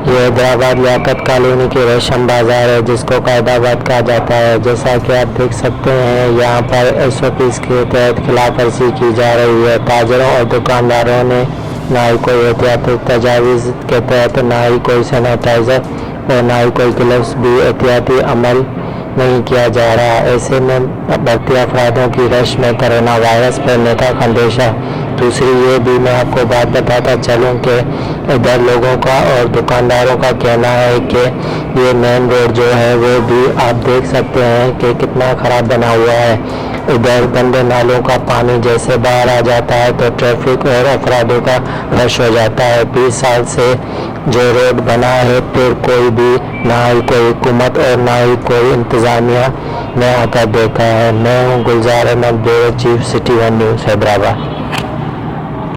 یہ حیدرآباد لیاقت کالونی کی ریشم بازار ہے جس کو قائد آباد کہا جاتا ہے۔ جیسا کہ آپ دیکھ سکتے ہیں یہاں پر SOPs کے تحت خلاف ورزی کی جا رہی ہے۔ تاجروں اور دکانداروں نے نہ ہی کوئی احتیاطی تجاویز کے تحت نہ ہی کوئی سینیٹائزر اور نہ ہی کوئی گلوز بھی احتیاطی عمل نہیں کیا جا رہا۔ ایسے میں بڑھتی افرادوں کی رش میں کرونا وائرس پھیلنے کا خدشہ۔ دوسری یہ بھی میں آپ کو بات بتاتا چلوں کہ ادھر لوگوں کا اور دکانداروں کا کہنا ہے کہ یہ مین روڈ جو ہے وہ بھی آپ دیکھ سکتے ہیں کہ کتنا خراب بنا ہوا ہے۔ ادھر گندے نالوں کا پانی جیسے باہر آ جاتا ہے تو ٹریفک اور افرادوں کا رش ہو جاتا ہے۔ 20 سال سے جو روڈ بنا ہے پھر کوئی بھی نہ ہی کوئی حکومت اور نہ ہی کوئی انتظامیہ نے آ کر دیکھا ہے۔ میں ہوں Gulzar Ahmed, bureau chief, City 1 نیوز، حیدرآباد۔